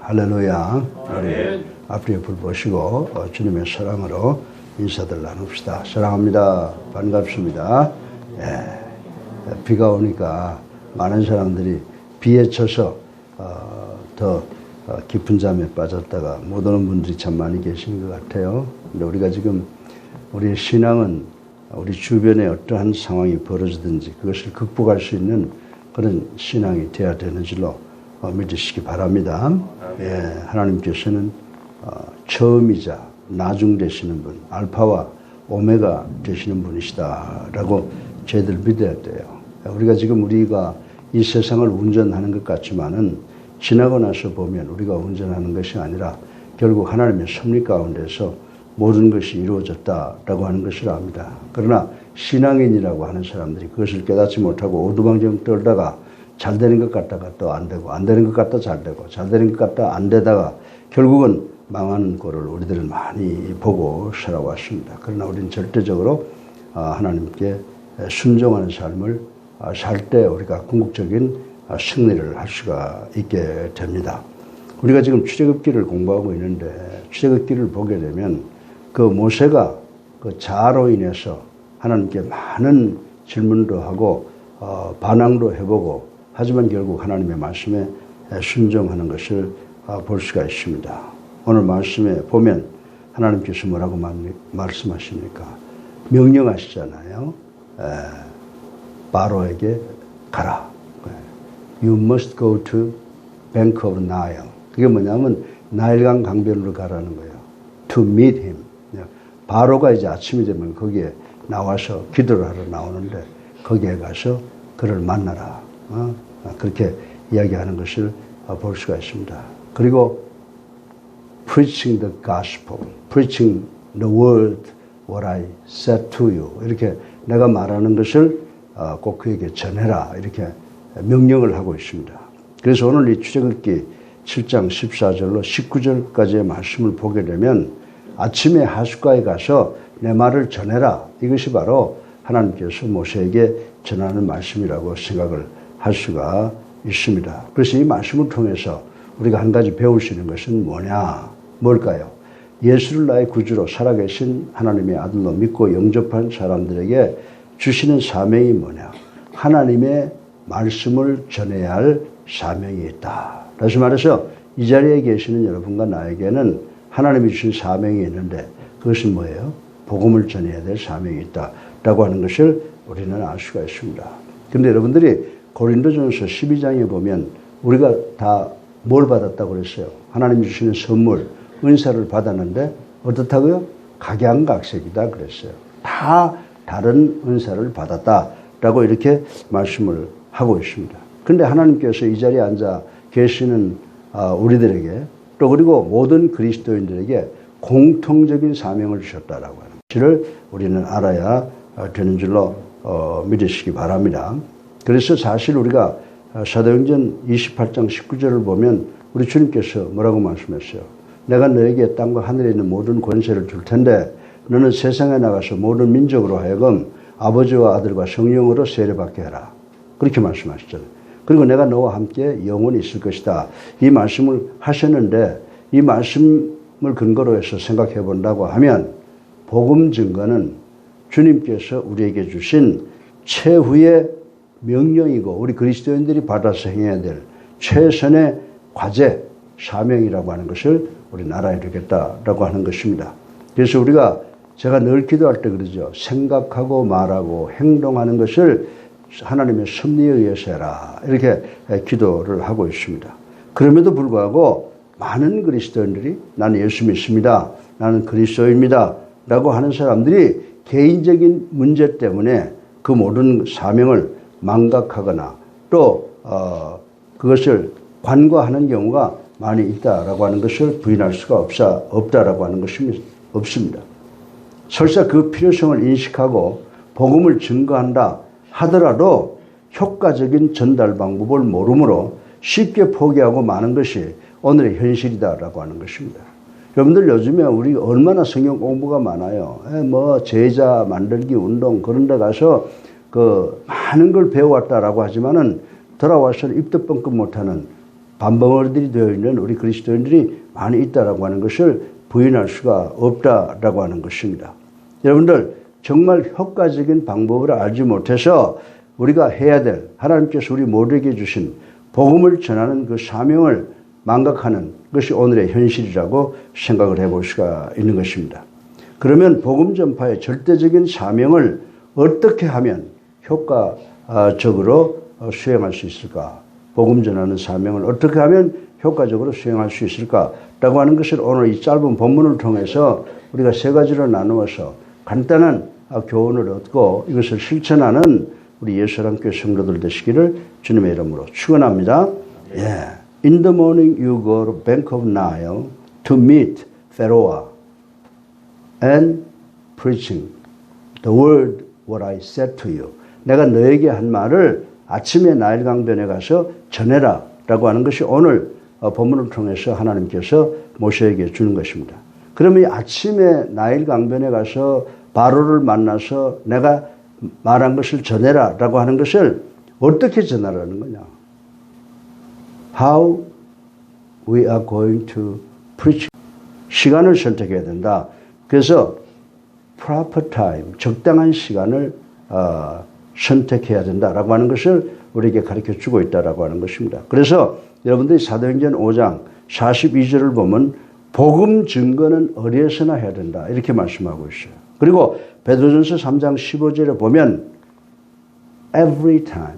할렐루야. 우리 앞뒤에 불 보시고 주님의 사랑으로 인사들 나눕시다. 사랑합니다. 반갑습니다. 비가 오니까 많은 사람들이 비에 젖어 더 깊은 잠에 빠졌다가 못 오는 분들이 참 많이 계신 것 같아요. 근데 우리가 지금 우리의 신앙은 우리 주변에 어떠한 상황이 벌어지든지 그것을 극복할 수 있는 그런 신앙이 되어야 되는 줄로 믿으시기 바랍니다. 하나님께서는 처음이자 나중 되시는 분, 알파와 오메가 되시는 분이시다라고 저희들 믿어야 돼요. 우리가 이 세상을 운전하는 것 같지만은 지나고 나서 보면 우리가 운전하는 것이 아니라 결국 하나님의 섭리 가운데서 모든 것이 이루어졌다라고 하는 것을 압니다. 그러나 신앙인이라고 하는 사람들이 그것을 깨닫지 못하고 오두방정 떨다가 잘 되는 것 같다가 또 안 되고, 안 되는 것 같다 잘 되고, 잘 되는 것 같다 안 되다가 결국은 망하는 꼴을 우리들은 많이 보고 살아왔습니다. 그러나 우리는 절대적으로 하나님께 순종하는 삶을 살 때 우리가 궁극적인 승리를 할 수가 있게 됩니다. 우리가 지금 출애굽기를 공부하고 있는데 출애굽기를 보게 되면 그 모세가 그 자아로 인해서 하나님께 많은 질문도 하고 반항도 해보고 하지만 결국 하나님의 말씀에 순종하는 것을 볼 수가 있습니다. 오늘 말씀에 보면 하나님께서 뭐라고 말씀하십니까? 명령하시잖아요. 바로에게 가라. You must go to bank of Nile. 그게 뭐냐면 나일강 강변으로 가라는 거예요. To meet him. 바로가 이제 아침이 되면 거기에 나와서 기도를 하러 나오는데 거기에 가서 그를 만나라. 그렇게 이야기하는 것을 볼 수가 있습니다. 그리고 preaching the gospel, preaching the word what I said to you. 이렇게 내가 말하는 것을 꼭 그에게 전해라. 이렇게 명령을 하고 있습니다. 그래서 오늘 이 출애굽기 7장 14절로 19절까지의 말씀을 보게 되면 아침에 하숫가에 가서 내 말을 전해라. 이것이 바로 하나님께서 모세에게 전하는 말씀이라고 생각을 할 수가 있습니다. 그래서 이 말씀을 통해서 우리가 한 가지 배울 수 있는 것은 뭘까요? 예수를 나의 구주로 살아계신 하나님의 아들로 믿고 영접한 사람들에게 주시는 사명이 뭐냐? 하나님의 말씀을 전해야 할 사명이 있다. 다시 말해서 이 자리에 계시는 여러분과 나에게는 하나님이 주신 사명이 있는데 그것은 뭐예요? 복음을 전해야 될 사명이 있다라고 하는 것을 우리는 알 수가 있습니다. 그런데 여러분들이 고린도전서 12장에 보면 우리가 다 뭘 받았다고 그랬어요? 하나님이 주시는 선물, 은사를 받았는데 어떻다고요? 각양각색이다 그랬어요. 다 다른 은사를 받았다라고 이렇게 말씀을 하고 있습니다. 그런데 하나님께서 이 자리에 앉아 계시는 우리들에게 또 그리고 모든 그리스도인들에게 공통적인 사명을 주셨다라고 하는 것을 우리는 알아야 되는 줄로 믿으시기 바랍니다. 그래서 사실 우리가 사도행전 28장 19절을 보면 우리 주님께서 뭐라고 말씀했어요? 내가 너에게 땅과 하늘에 있는 모든 권세를 줄 텐데 너는 세상에 나가서 모든 민족으로 하여금 아버지와 아들과 성령으로 세례받게 해라. 그렇게 말씀하셨잖아요. 그리고 내가 너와 함께 영원히 있을 것이다. 이 말씀을 하셨는데 이 말씀을 근거로 해서 생각해 본다고 하면 복음 증거는 주님께서 우리에게 주신 최후의 명령이고 우리 그리스도인들이 받아서 행해야 될 최선의 과제, 사명이라고 하는 것을 우리는 알아야 되겠다라고 하는 것입니다. 그래서 제가 늘 기도할 때 그러죠. 생각하고 말하고 행동하는 것을 하나님의 섭리에 의해서 해라. 이렇게 기도를 하고 있습니다. 그럼에도 불구하고 많은 그리스도인들이 나는 예수 믿습니다. 나는 그리스도입니다. 라고 하는 사람들이 개인적인 문제 때문에 그 모든 사명을 망각하거나 또 그것을 관과하는 경우가 많이 있다라고 하는 것을 부인할 수가 없다라고 하는 것이 없습니다. 설사 그 필요성을 인식하고 복음을 증거한다 하더라도 효과적인 전달 방법을 모르므로 쉽게 포기하고 마는 것이 오늘의 현실이다라고 하는 것입니다. 여러분들 요즘에 우리 얼마나 성경 공부가 많아요. 제자 만들기 운동 그런 데 가서 많은 걸 배워왔다라고 하지만은 돌아와서 입도 뻥끗 못하는 반벙어리들이 되어 있는 우리 그리스도인들이 많이 있다라고 하는 것을 부인할 수가 없다라고 하는 것입니다. 여러분들 정말 효과적인 방법을 알지 못해서 우리가 해야 될 하나님께서 우리 모두에게 주신 복음을 전하는 그 사명을 망각하는 것이 오늘의 현실이라고 생각을 해볼 수가 있는 것입니다. 그러면 복음 전파의 절대적인 사명을 어떻게 하면 효과적으로 수행할 수 있을까? 복음 전하는 사명을 어떻게 하면 효과적으로 수행할 수 있을까라고 하는 것을 오늘 이 짧은 본문을 통해서 우리가 세 가지로 나누어서 간단한 교훈을 얻고 이것을 실천하는 우리 예수랑교회 성도들 되시기를 주님의 이름으로 축원합니다. Yeah. In the morning you go to Bank of Nile to meet Pharaoh and preaching the word what I said to you. 내가 너에게 한 말을 아침에 나일 강변에 가서 전해라 라고 하는 것이 오늘 본문을 통해서 하나님께서 모세에게 주는 것입니다. 그러면 이 아침에 나일 강변에 가서 바로를 만나서 내가 말한 것을 전해라 라고 하는 것을 어떻게 전하라는 거냐? How we are going to preach. 시간을 선택해야 된다. 그래서 proper time, 적당한 시간을 선택해야 된다라고 하는 것을 우리에게 가르쳐 주고 있다라고 하는 것입니다. 그래서 여러분들이 사도행전 5장 42절을 보면 복음 증거는 어디에서나 해야 된다 이렇게 말씀하고 있어요. 그리고 베드로전서 3장 15절에 보면 every time,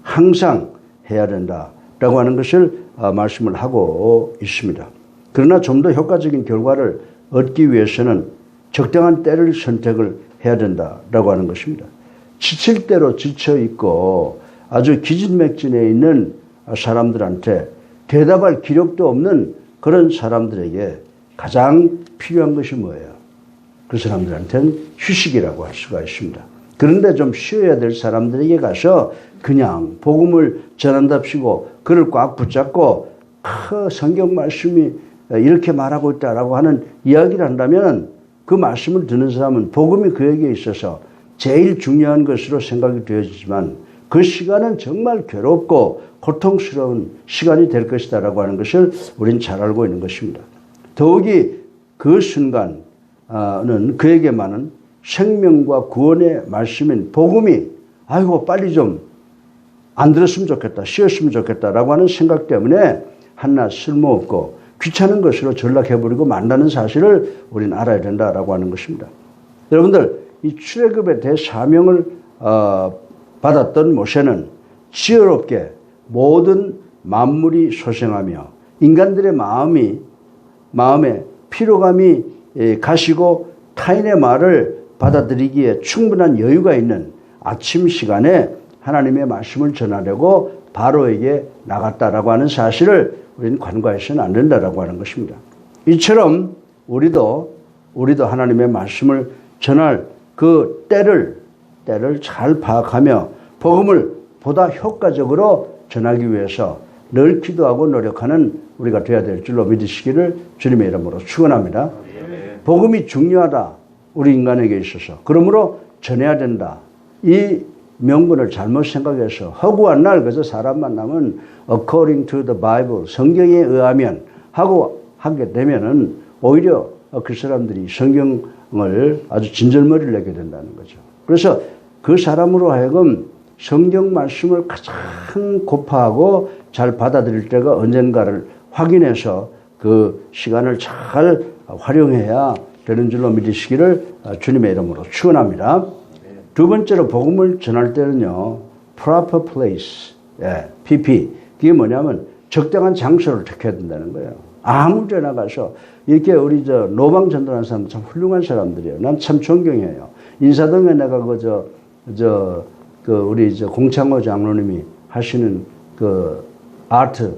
항상 해야 된다라고 하는 것을 말씀을 하고 있습니다. 그러나 좀 더 효과적인 결과를 얻기 위해서는 적당한 때를 선택을 해야 된다라고 하는 것입니다. 지칠 대로 지쳐 있고 아주 기진맥진해 있는 사람들한테 대답할 기력도 없는 그런 사람들에게 가장 필요한 것이 뭐예요? 그 사람들한테는 휴식이라고 할 수가 있습니다. 그런데 좀 쉬어야 될 사람들에게 가서 그냥 복음을 전한답시고 그를 꽉 붙잡고 성경 말씀이 이렇게 말하고 있다라고 하는 이야기를 한다면 그 말씀을 듣는 사람은 복음이 그에게 있어서 제일 중요한 것으로 생각이 되어지지만 그 시간은 정말 괴롭고 고통스러운 시간이 될 것이다라고 하는 것을 우리는 잘 알고 있는 것입니다. 더욱이 그 순간은 그에게만은 생명과 구원의 말씀인 복음이 아이고 빨리 좀 안 들었으면 좋겠다, 쉬었으면 좋겠다라고 하는 생각 때문에 한낱 쓸모없고 귀찮은 것으로 전락해버리고 만다는 사실을 우리는 알아야 된다라고 하는 것입니다. 여러분들 이 출애굽의 대사명을 받았던 모세는 지혜롭게 모든 만물이 소생하며 인간들의 마음에 피로감이 가시고 타인의 말을 받아들이기에 충분한 여유가 있는 아침 시간에 하나님의 말씀을 전하려고 바로에게 나갔다라고 하는 사실을 우리는 간과해서는 안 된다라고 하는 것입니다. 이처럼 우리도 하나님의 말씀을 전할 그 때를 잘 파악하며 복음을 보다 효과적으로 전하기 위해서 늘 기도하고 노력하는 우리가 되어야 될 줄로 믿으시기를 주님의 이름으로 축원합니다. 복음이 중요하다. 우리 인간에게 있어서. 그러므로 전해야 된다. 이 명분을 잘못 생각해서 허구한 날 그저 사람 만나면 according to the Bible 성경에 의하면 하게 되면은 오히려 그 사람들이 성경을 아주 진절머리를 내게 된다는 거죠. 그래서 그 사람으로 하여금 성경 말씀을 가장 고파하고 잘 받아들일 때가 언젠가를 확인해서 그 시간을 잘 활용해야 되는 줄로 믿으시기를 주님의 이름으로 축원합니다. 두 번째로 복음을 전할 때는요, proper place, PP. 그게 뭐냐면 적당한 장소를 택해야 된다는 거예요. 아무 데나 가서 이렇게 우리 노방 전도하는 사람 참 훌륭한 사람들이에요. 난 참 존경해요. 인사동에 내가 우리 공창호 장로님이 하시는 아트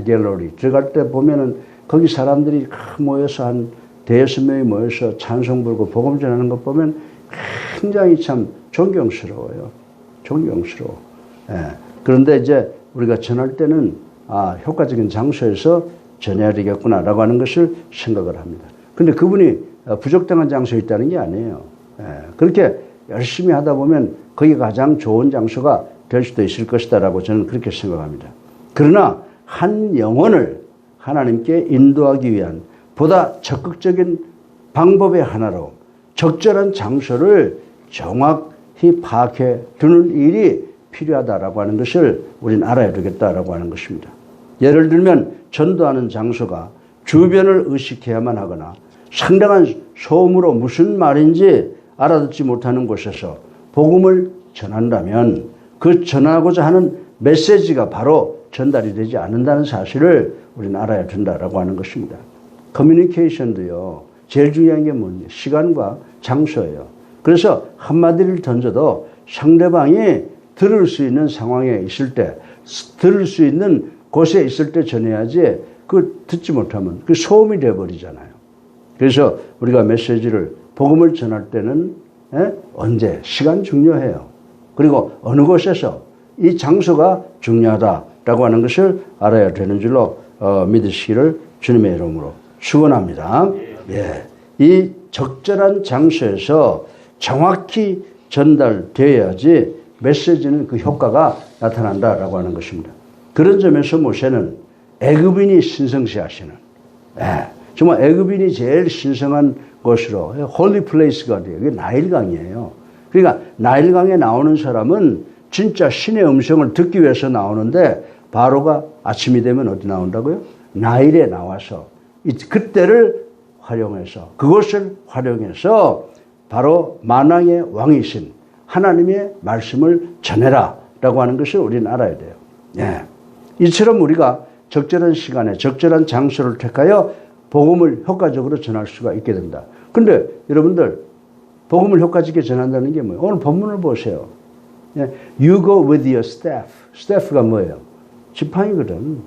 갤러리 들어갈 때 보면은 거기 사람들이 모여서 한 대여섯 명이 모여서 찬송 부르고 복음 전하는 것 보면 굉장히 참 존경스러워요. 존경스러워. 그런데 이제 우리가 전할 때는 효과적인 장소에서 전해야 되겠구나라고 하는 것을 생각을 합니다. 그런데 그분이 부적당한 장소에 있다는 게 아니에요. 그렇게 열심히 하다 보면 거기가 가장 좋은 장소가 될 수도 있을 것이다라고 저는 그렇게 생각합니다. 그러나 한 영혼을 하나님께 인도하기 위한 보다 적극적인 방법의 하나로 적절한 장소를 정확히 파악해 두는 일이 필요하다라고 하는 것을 우리는 알아야 되겠다라고 하는 것입니다. 예를 들면 전도하는 장소가 주변을 의식해야만 하거나 상당한 소음으로 무슨 말인지 알아듣지 못하는 곳에서 복음을 전한다면 그 전하고자 하는 메시지가 바로 전달이 되지 않는다는 사실을 우리는 알아야 된다라고 하는 것입니다. 커뮤니케이션도요, 제일 중요한 게 뭐냐? 시간과 장소예요. 그래서 한마디를 던져도 상대방이 들을 수 있는 상황에 있을 때, 들을 수 있는 곳에 있을 때 전해야지 그 듣지 못하면 그 소음이 되어버리잖아요. 그래서 우리가 메시지를, 복음을 전할 때는 언제? 시간 중요해요. 그리고 어느 곳에서 이 장소가 중요하다라고 하는 것을 알아야 되는 줄로 믿으시기를 주님의 이름으로 축원합니다. 예, 이 적절한 장소에서 정확히 전달되어야지 메시지는 그 효과가 나타난다라고 하는 것입니다. 그런 점에서 모세는 애굽인이 신성시하시는, 정말 애굽인이 제일 신성한 곳으로 홀리 플레이스가 돼요. 이게 나일강이에요. 그러니까 나일강에 나오는 사람은 진짜 신의 음성을 듣기 위해서 나오는데 바로가 아침이 되면 어디 나온다고요? 나일에 나와서 그때를 활용해서, 그것을 활용해서 바로 만왕의 왕이신 하나님의 말씀을 전해라 라고 하는 것을 우리는 알아야 돼요. 예. 이처럼 우리가 적절한 시간에 적절한 장소를 택하여 복음을 효과적으로 전할 수가 있게 된다. 근데 여러분들, 복음을 효과적으로 전한다는 게 뭐예요? 오늘 본문을 보세요. 예. You go with your staff. staff가 뭐예요? 지팡이거든.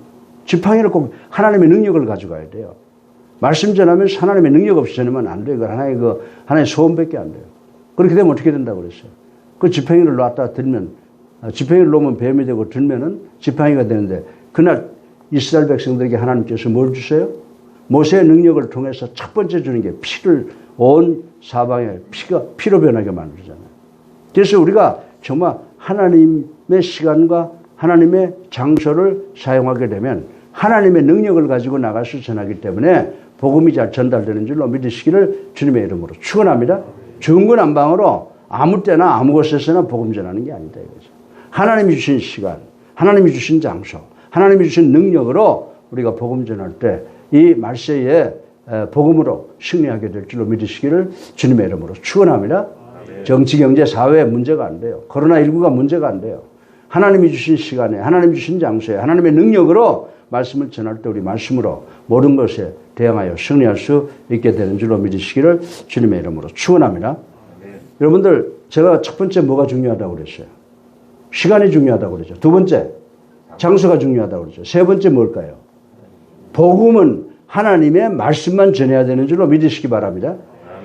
지팡이를 꼭 하나님의 능력을 가져가야 돼요. 말씀 전하면서 하나님의 능력 없이 전하면 안 돼요. 이건 하나의 소원밖에 안 돼요. 그렇게 되면 어떻게 된다고 그랬어요? 그 지팡이를 놨다 들면, 지팡이를 놓으면 뱀이 되고 들면은 지팡이가 되는데, 그날 이스라엘 백성들에게 하나님께서 뭘 주세요? 모세의 능력을 통해서 첫 번째 주는 게 피를, 온 사방에 피로 변하게 만들잖아요. 그래서 우리가 정말 하나님의 시간과 하나님의 장소를 사용하게 되면 하나님의 능력을 가지고 나가서 전하기 때문에 복음이 잘 전달되는 줄로 믿으시기를 주님의 이름으로 축원합니다. 중구난방으로 아무 때나 아무 곳에서나 복음 전하는 게 아니다 이거죠. 하나님이 주신 시간, 하나님이 주신 장소, 하나님이 주신 능력으로 우리가 복음 전할 때 이 말세에 복음으로 승리하게 될 줄로 믿으시기를 주님의 이름으로 축원합니다. 정치, 경제, 사회에 문제가 안 돼요. 코로나19가 문제가 안 돼요. 하나님이 주신 시간에, 하나님이 주신 장소에, 하나님의 능력으로 말씀을 전할 때 우리 말씀으로 모든 것에 대항하여 승리할 수 있게 되는 줄로 믿으시기를 주님의 이름으로 축원합니다. 여러분들, 제가 첫 번째 뭐가 중요하다고 그랬어요? 시간이 중요하다고 그랬죠. 두 번째, 장소가 중요하다고 그랬죠. 세 번째 뭘까요? 복음은 하나님의 말씀만 전해야 되는 줄로 믿으시기 바랍니다.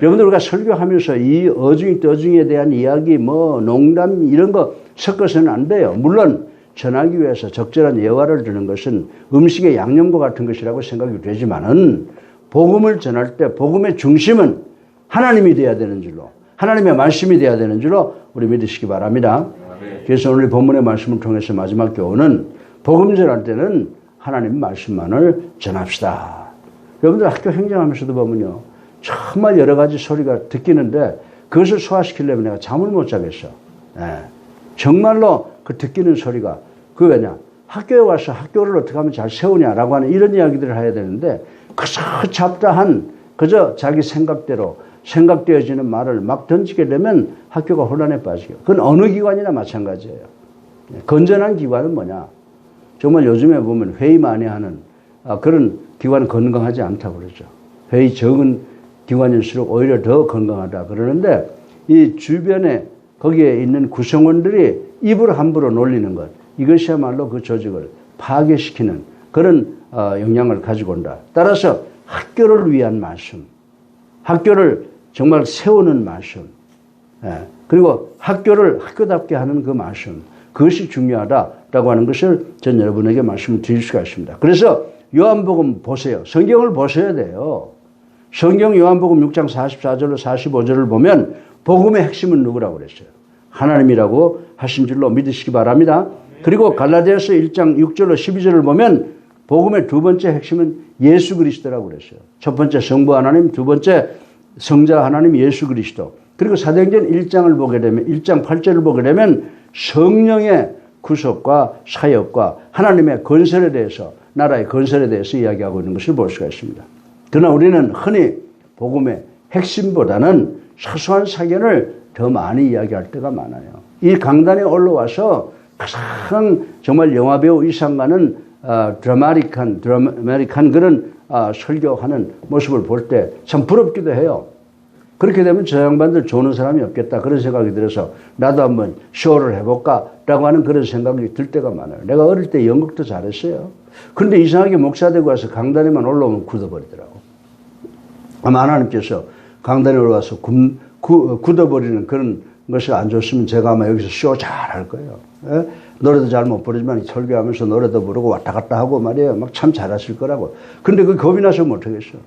여러분들, 우리가 설교하면서 이 어중이 떠중이에 대한 이야기, 농담 이런 거 섞어서는 안 돼요. 물론 전하기 위해서 적절한 예화를 드는 것은 음식의 양념과 같은 것이라고 생각이 되지만은 복음을 전할 때 복음의 중심은 하나님이 돼야 되는 줄로, 하나님의 말씀이 돼야 되는 줄로 우리 믿으시기 바랍니다. 그래서 오늘 본문의 말씀을 통해서 마지막 교훈은 복음 전할 때는 하나님 말씀만을 전합시다. 여러분들 학교 행정하면서도 보면요, 정말 여러 가지 소리가 듣기는데 그것을 소화시키려면 내가 잠을 못 자겠어. 정말로 그 듣기는 소리가, 그 왜냐? 학교에 와서 학교를 어떻게 하면 잘 세우냐라고 하는 이런 이야기들을 해야 되는데 그저 잡다한 그저 자기 생각대로 생각되어지는 말을 막 던지게 되면 학교가 혼란에 빠지게. 그건 어느 기관이나 마찬가지예요. 건전한 기관은 뭐냐? 정말 요즘에 보면 회의 많이 하는 그런 기관은 건강하지 않다고 그러죠. 회의 적은 기관일수록 오히려 더 건강하다 그러는데 이 주변에 거기에 있는 구성원들이 입을 함부로 놀리는 것, 이것이야말로 그 조직을 파괴시키는 그런 영향을 가지고 온다. 따라서 학교를 위한 말씀, 학교를 정말 세우는 말씀, 그리고 학교를 학교답게 하는 그 말씀, 그것이 중요하다라고 하는 것을 전 여러분에게 말씀을 드릴 수가 있습니다. 그래서 요한복음 보세요. 성경을 보셔야 돼요. 성경 요한복음 6장 44절로 45절을 보면 복음의 핵심은 누구라고 그랬어요? 하나님이라고 하신 줄로 믿으시기 바랍니다. 그리고 갈라디아서 1장 6절로 12절을 보면 복음의 두 번째 핵심은 예수 그리스도라고 그랬어요. 첫 번째 성부 하나님, 두 번째 성자 하나님 예수 그리스도. 그리고 사도행전 1장을 보게 되면 1장 8절을 보게 되면 성령의 구속과 사역과 하나님의 건설에 대해서, 나라의 건설에 대해서 이야기하고 있는 것을 볼 수가 있습니다. 그러나 우리는 흔히 복음의 핵심보다는 사소한 사견을 더 많이 이야기할 때가 많아요. 이 강단에 올라와서 가장 정말 영화배우 이상가는 드라마틱한 그런 설교하는 모습을 볼 때 참 부럽기도 해요. 그렇게 되면 저 양반들 좋은 사람이 없겠다 그런 생각이 들어서 나도 한번 쇼를 해볼까 라고 하는 그런 생각이 들 때가 많아요. 내가 어릴 때 연극도 잘했어요. 그런데 이상하게 목사 되고 와서 강단에만 올라오면 굳어버리더라고. 아마 하나님께서 강단에 올라와서 굳어버리는 그런 것이 안 좋으면 제가 아마 여기서 쇼 잘할 거예요. 예? 노래도 잘 못 부르지만 설교하면서 노래도 부르고 왔다 갔다 하고 말이에요. 막 참 잘하실 거라고. 근데 그 겁이 나서 못하겠어.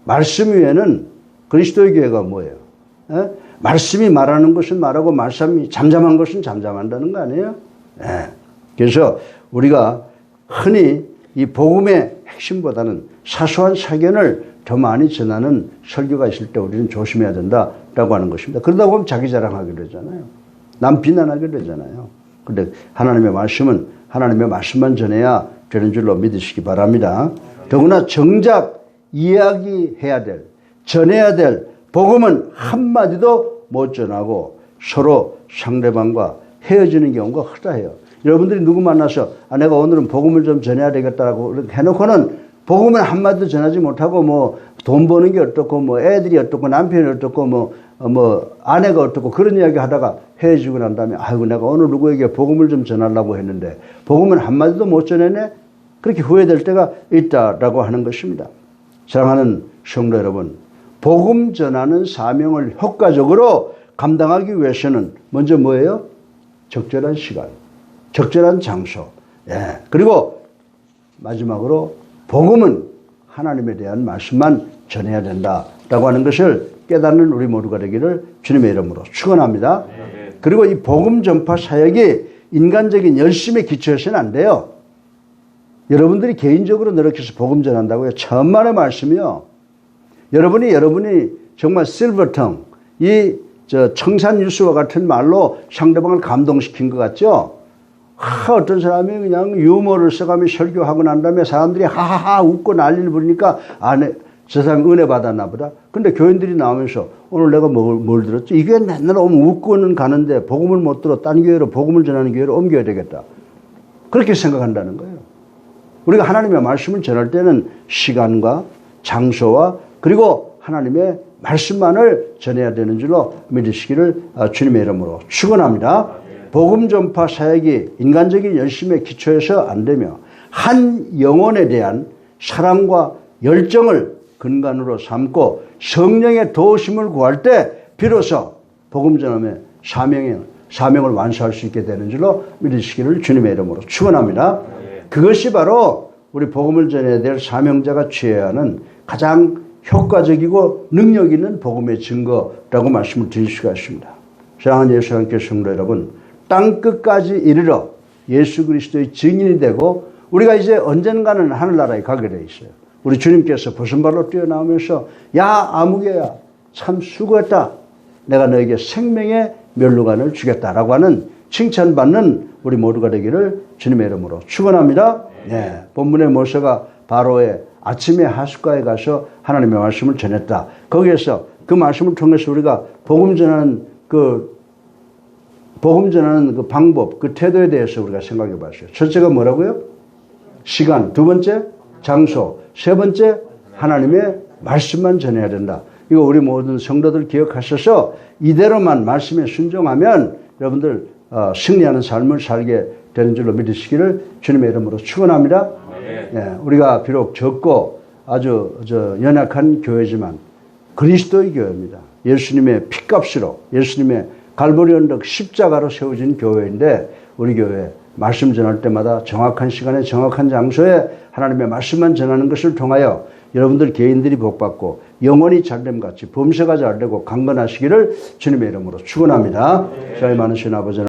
말씀 위에는 그리스도의 교회가 뭐예요? 예? 말씀이 말하는 것은 말하고 말씀이 잠잠한 것은 잠잠한다는 거 아니에요? 예. 그래서 우리가 흔히 이 복음의 핵심보다는 사소한 사견을 더 많이 전하는 설교가 있을 때 우리는 조심해야 된다라고 하는 것입니다. 그러다 보면 자기 자랑하게 되잖아요. 남 비난하게 되잖아요. 그런데 하나님의 말씀은 하나님의 말씀만 전해야 되는 줄로 믿으시기 바랍니다. 더구나 정작 이야기해야 될, 전해야 될 복음은 한마디도 못 전하고 서로 상대방과 헤어지는 경우가 허다해요. 여러분들이 누구 만나서 내가 오늘은 복음을 좀 전해야 되겠다라고 해놓고는 복음을 한마디도 전하지 못하고 뭐 돈 버는 게 어떻고 뭐 애들이 어떻고 남편이 어떻고 뭐 아내가 어떻고 그런 이야기 하다가 헤어지고 난 다음에 아이고 내가 오늘 누구에게 복음을 좀 전하려고 했는데 복음을 한마디도 못 전해내? 그렇게 후회될 때가 있다라고 하는 것입니다. 사랑하는 성도 여러분, 복음 전하는 사명을 효과적으로 감당하기 위해서는 먼저 뭐예요? 적절한 시간, 적절한 장소, 예. 그리고 마지막으로 복음은 하나님에 대한 말씀만 전해야 된다라고 하는 것을 깨닫는 우리 모두가 되기를 주님의 이름으로 축원합니다. 그리고 이 복음 전파 사역이 인간적인 열심에 기초해서는 안 돼요. 여러분들이 개인적으로 노력해서 복음 전한다고요. 천만의 말씀이요. 여러분이 정말 실버텅, 청산 뉴스와 같은 말로 상대방을 감동시킨 것 같죠? 어떤 사람이 그냥 유머를 써가며 설교하고 난 다음에 사람들이 하하하 웃고 난리를 부르니까 저 사람이 은혜 받았나 보다. 근데 교인들이 나오면서 오늘 내가 뭘 들었지? 이게 맨날 오면 웃고는 가는데 복음을 못 들어 딴 교회로 복음을 전하는 교회로 옮겨야 되겠다. 그렇게 생각한다는 거예요. 우리가 하나님의 말씀을 전할 때는 시간과 장소와 그리고 하나님의 말씀만을 전해야 되는 줄로 믿으시기를 주님의 이름으로 축원합니다. 복음 전파 사역이 인간적인 열심에 기초해서 안 되며 한 영혼에 대한 사랑과 열정을 근간으로 삼고 성령의 도우심을 구할 때 비로소 복음 전함의 사명을 완수할 수 있게 되는 줄로 믿으시기를 주님의 이름으로 축원합니다. 그것이 바로 우리 복음을 전해야 될 사명자가 취해야 하는 가장 효과적이고 능력 있는 복음의 증거라고 말씀을 드릴 수가 있습니다. 사랑하는 예수 함께 성도 여러분, 땅끝까지 이르러 예수 그리스도의 증인이 되고 우리가 이제 언젠가는 하늘나라에 가게 돼 있어요. 우리 주님께서 벗은발로 뛰어나오면서 야 아무개야 참 수고했다. 내가 너에게 생명의 면류관을 주겠다라고 하는 칭찬받는 우리 모두가 되기를 주님의 이름으로 축원합니다. 네, 본문의 모세가 바로의 아침에 하숫가에 가서 하나님의 말씀을 전했다. 거기에서 그 말씀을 통해서 우리가 복음 전하는 그 방법, 그 태도에 대해서 우리가 생각해 봤어요. 첫째가 뭐라고요? 시간. 두 번째, 장소. 세 번째, 하나님의 말씀만 전해야 된다. 이거 우리 모든 성도들 기억하셔서 이대로만 말씀에 순종하면 여러분들 승리하는 삶을 살게 되는 줄로 믿으시기를 주님의 이름으로 축원합니다. 예, 우리가 비록 적고 아주 연약한 교회지만 그리스도의 교회입니다. 예수님의 피값으로 예수님의 갈보리 언덕 십자가로 세워진 교회인데 우리 교회 말씀 전할 때마다 정확한 시간에 정확한 장소에 하나님의 말씀만 전하는 것을 통하여 여러분들 개인들이 복받고 영혼이 잘됨같이 범세가 잘되고 강건하시기를 주님의 이름으로 축원합니다. 저희 많으신 아버지